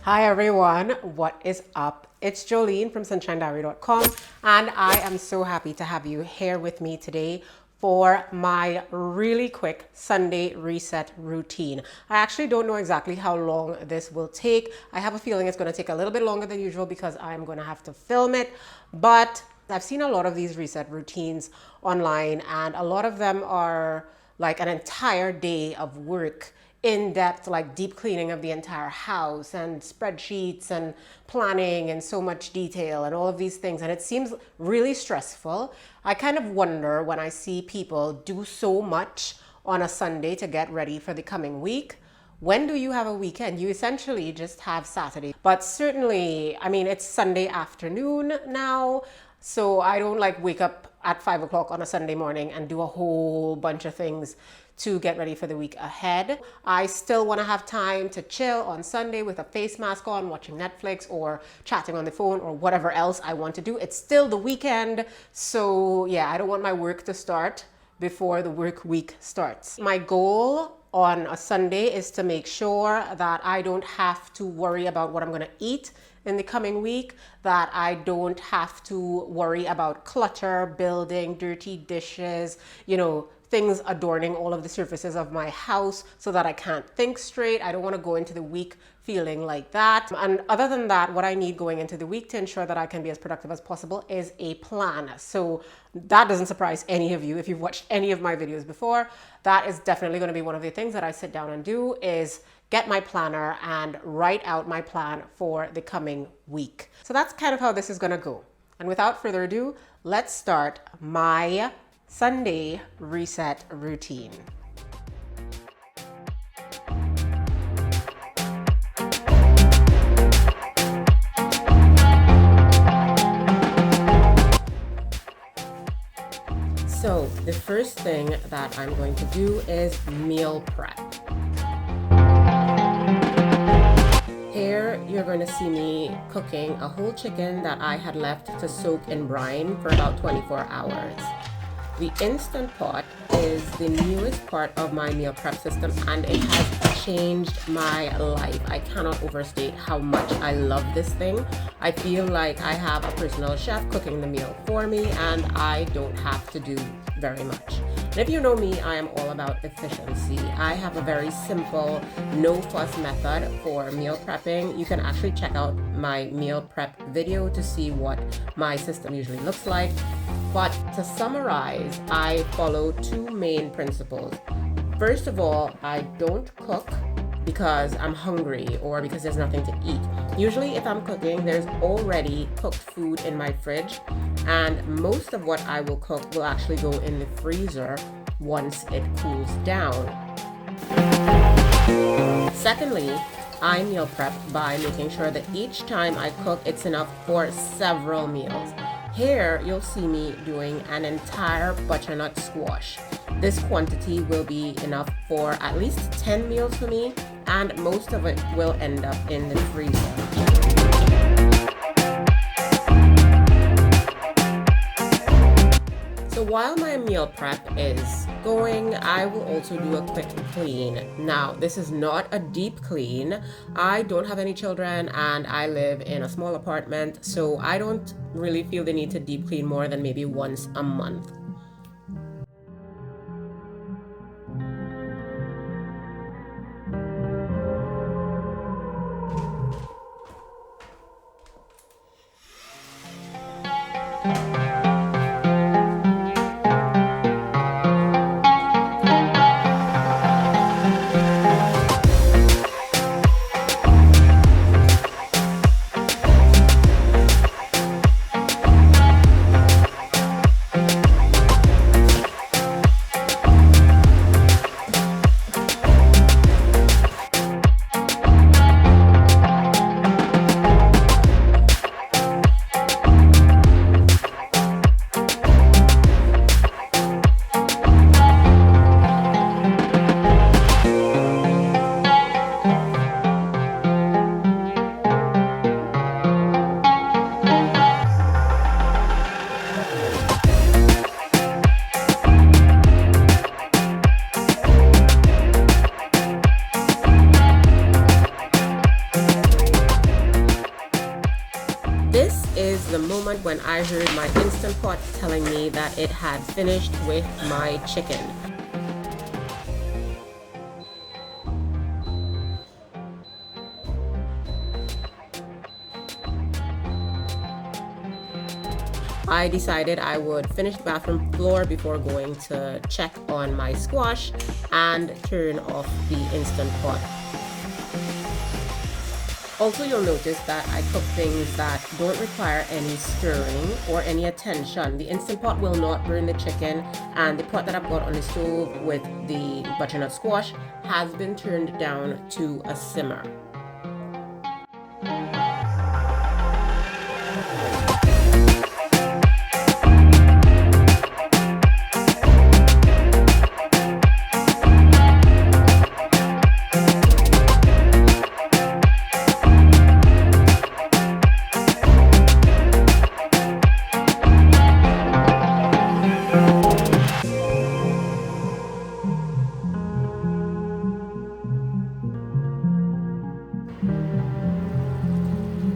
Hi everyone, what is up? It's Jolene from SunshineDiary.com and I am so happy to have you here with me today for my really quick Sunday reset routine. I actually don't know exactly how long this will take. I have a feeling it's going to take a little bit longer than usual because I'm going to have to film it, but I've seen a lot of these reset routines online and a lot of them are like an entire day of work, in-depth, like deep cleaning of the entire house and spreadsheets and planning and so much detail and all of these things. And it seems really stressful. I kind of wonder when I see people do so much on a Sunday to get ready for the coming week. When do you have a weekend? You essentially just have Saturday. But certainly, I mean, it's Sunday afternoon now. So I don't like wake up at 5 o'clock on a Sunday morning and do a whole bunch of things to get ready for the week ahead. I still want to have time to chill on Sunday with a face mask on, watching Netflix or chatting on the phone or whatever else I want to do. It's still the weekend. So yeah, I don't want my work to start before the work week starts. My goal on a Sunday is to make sure that I don't have to worry about what I'm going to eat in the coming week, that I don't have to worry about clutter, building, dirty dishes, things adorning all of the surfaces of my house so that I can't think straight. I don't want to go into the week feeling like that. And other than that, what I need going into the week to ensure that I can be as productive as possible is a plan. So that doesn't surprise any of you. If you've watched any of my videos before, that is definitely going to be one of the things that I sit down and do is get my planner and write out my plan for the coming week. So that's kind of how this is going to go. And without further ado, let's start my Sunday reset routine. So the first thing that I'm going to do is meal prep. Here you're going to see me cooking a whole chicken that I had left to soak in brine for about 24 hours. The Instant Pot is the newest part of my meal prep system and it has changed my life. I cannot overstate how much I love this thing. I feel like I have a personal chef cooking the meal for me and I don't have to do very much. And if you know me, I am all about efficiency. I have a very simple, no fuss method for meal prepping. You can actually check out my meal prep video to see what my system usually looks like. But to summarize, I follow two main principles. First of all, I don't cook because I'm hungry or because there's nothing to eat. Usually if I'm cooking, there's already cooked food in my fridge, and most of what I will cook will actually go in the freezer once it cools down. Secondly, I meal prep by making sure that each time I cook, it's enough for several meals. Here, you'll see me doing an entire butternut squash. This quantity will be enough for at least 10 meals for me, and most of it will end up in the freezer. So while my meal prep is going, I will also do a quick clean. Now, this is not a deep clean. I don't have any children and I live in a small apartment, so I don't really feel the need to deep clean more than maybe once a month. the moment when I heard my Instant Pot telling me that it had finished with my chicken. I decided I would finish the bathroom floor before going to check on my squash and turn off the Instant Pot. Also, you'll notice that I cook things that don't require any stirring or any attention. The Instant Pot will not burn the chicken, and the pot that I've got on the stove with the butternut squash has been turned down to a simmer.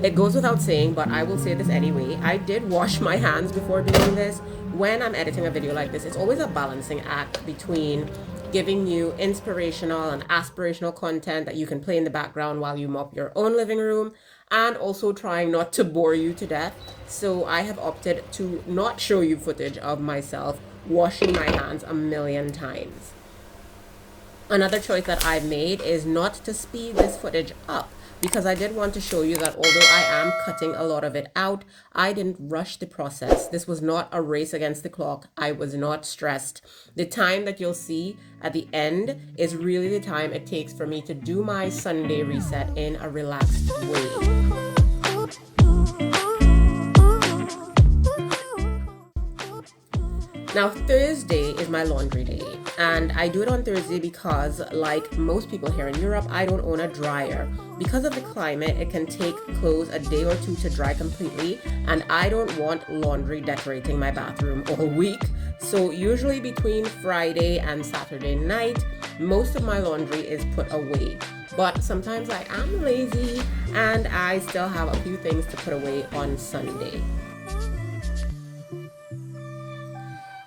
It goes without saying, but I will say this anyway. I did wash my hands before doing this. When I'm editing a video like this, it's always a balancing act between giving you inspirational and aspirational content that you can play in the background while you mop your own living room, and also trying not to bore you to death. So I have opted to not show you footage of myself washing my hands a million times. Another choice that I've made is not to speed this footage up, because I did want to show you that although I am cutting a lot of it out, I didn't rush the process. This was not a race against the clock. I was not stressed. The time that you'll see at the end is really the time it takes for me to do my Sunday reset in a relaxed way. Now, Thursday is my laundry day, and I do it on Thursday because, like most people here in Europe, I don't own a dryer. Because of the climate, it can take clothes a day or two to dry completely, and I don't want laundry decorating my bathroom all week. So usually between Friday and Saturday night, most of my laundry is put away. But sometimes I am lazy and I still have a few things to put away on Sunday.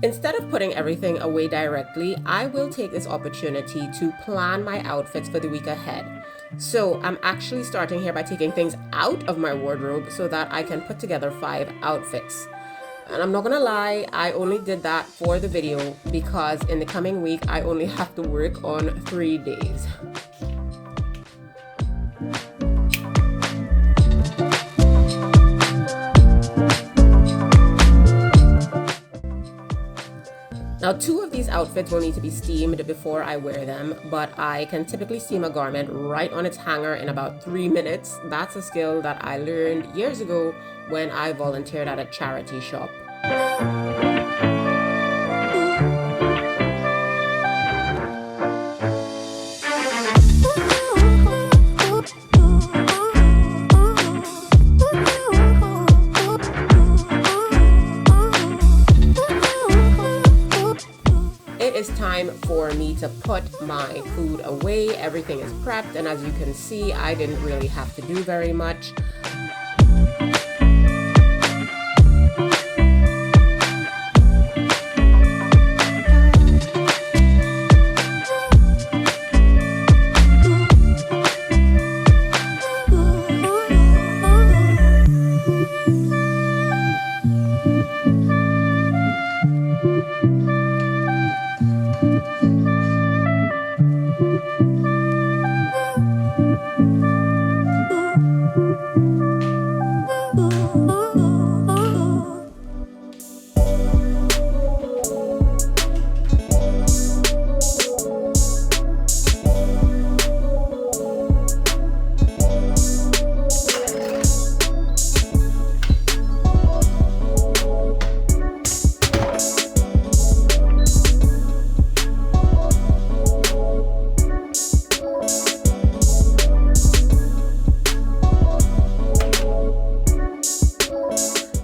Instead of putting everything away directly, I will take this opportunity to plan my outfits for the week ahead. So I'm actually starting here by taking things out of my wardrobe so that I can put together 5 outfits. And I'm not gonna lie, I only did that for the video because in the coming week, I only have to work on 3 days. Now, 2 of these outfits will need to be steamed before I wear them, but I can typically steam a garment right on its hanger in about 3 minutes. That's a skill that I learned years ago when I volunteered at a charity shop. It's time for me to put my food away. Everything is prepped, and as you can see, I didn't really have to do very much.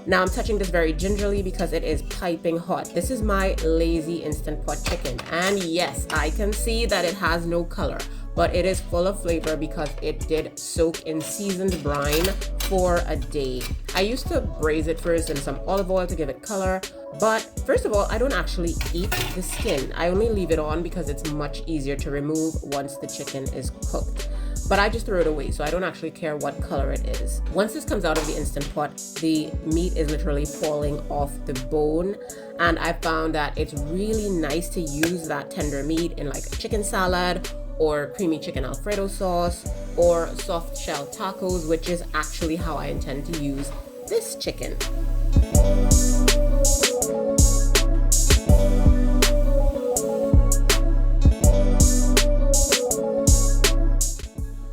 Now I'm touching this very gingerly because it is piping hot. This is my lazy Instant Pot chicken. And yes, I can see that it has no color, but it is full of flavor because it did soak in seasoned brine for a day. I used to braise it first in some olive oil to give it color, but first of all, I don't actually eat the skin. I only leave it on because it's much easier to remove once the chicken is cooked. But I just throw it away, so I don't actually care what color it is. Once this comes out of the Instant Pot, the meat is literally falling off the bone, and I found that it's really nice to use that tender meat in like a chicken salad or creamy chicken Alfredo sauce or soft shell tacos, which is actually how I intend to use this chicken.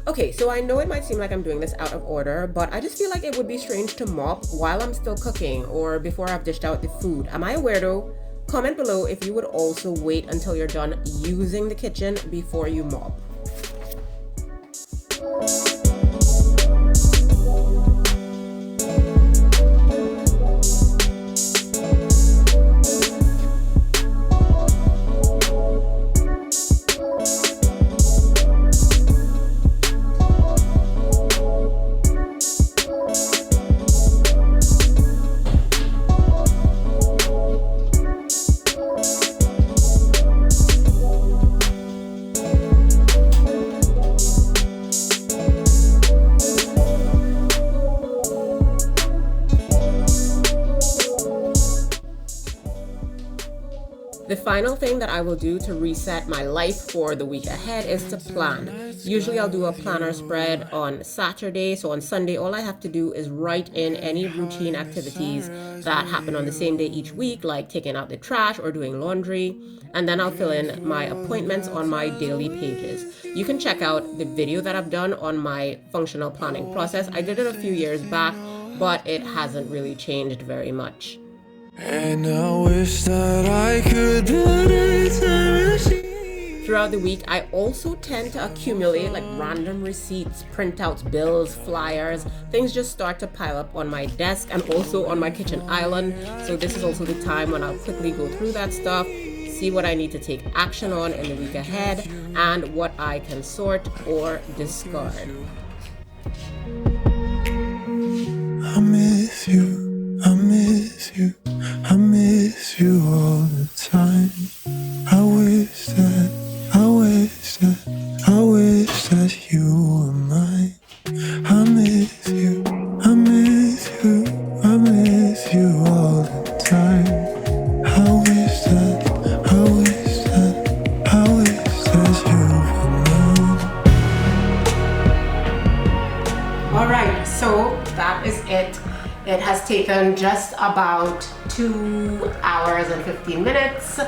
Okay, so I know it might seem like I'm doing this out of order, but I just feel like it would be strange to mop while I'm still cooking or before I've dished out the food. Am I a weirdo? Comment below if you would also wait until you're done using the kitchen before you mop. The final thing that I will do to reset my life for the week ahead is to plan. Usually I'll do a planner spread on Saturday, so on Sunday all I have to do is write in any routine activities that happen on the same day each week, like taking out the trash or doing laundry, and then I'll fill in my appointments on my daily pages. You can check out the video that I've done on my functional planning process. I did it a few years back, but it hasn't really changed very much. And I wish that I could Throughout the week, I also tend to accumulate like random receipts, printouts, bills, flyers. Things just start to pile up on my desk and also on my kitchen island. So this is also the time when I'll quickly go through that stuff, see what I need to take action on in the week ahead, and what I can sort or discard. I miss you, I miss you, I miss you all the time. I wish that you were mine. I miss you, I miss you, I miss you all the time. I wish that you were mine. All right, so that is it. It has taken just about 2 hours and 15 minutes.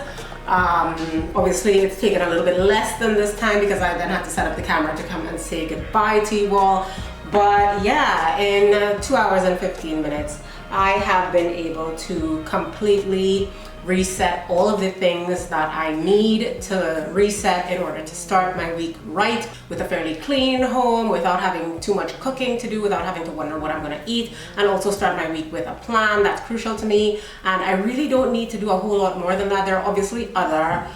Obviously it's taken a little bit less than this time because I then had to set up the camera to come and say goodbye to you all. But yeah, in 2 hours and 15 minutes, I have been able to completely reset all of the things that I need to reset in order to start my week right, with a fairly clean home, without having too much cooking to do, without having to wonder what I'm going to eat, and also start my week with a plan. That's crucial to me, and I really don't need to do a whole lot more than that. There are obviously other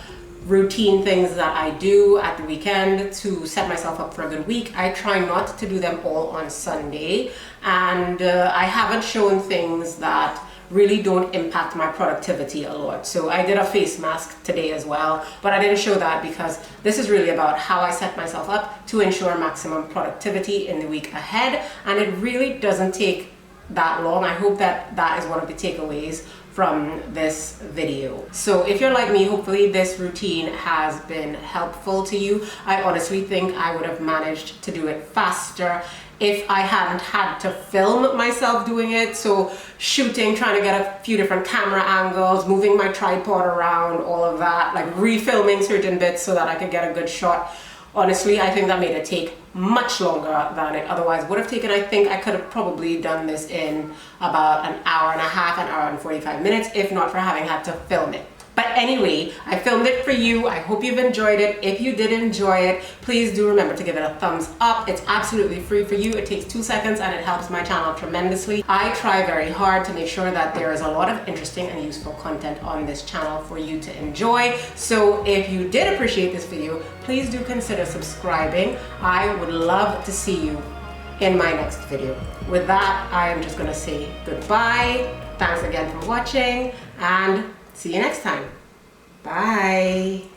routine things that I do at the weekend to set myself up for a good week. I try not to do them all on Sunday, and I haven't shown things that really don't impact my productivity a lot. So I did a face mask today as well, but I didn't show that because this is really about how I set myself up to ensure maximum productivity in the week ahead, and it really doesn't take that long. I hope that that is one of the takeaways from this video. So if you're like me, hopefully this routine has been helpful to you. I honestly think I would have managed to do it faster if I hadn't had to film myself doing it. So shooting, trying to get a few different camera angles, moving my tripod around, all of that, like refilming certain bits so that I could get a good shot. Honestly, I think that made it take much longer than it otherwise would have taken. I think I could have probably done this in about an hour and a half, an hour and 45 minutes, if not for having had to film it. But anyway, I filmed it for you. I hope you've enjoyed it. If you did enjoy it, please do remember to give it a thumbs up. It's absolutely free for you. It takes 2 seconds and it helps my channel tremendously. I try very hard to make sure that there is a lot of interesting and useful content on this channel for you to enjoy. So if you did appreciate this video, please do consider subscribing. I would love to see you in my next video. With that, I am just gonna say goodbye. Thanks again for watching and see you next time. Bye.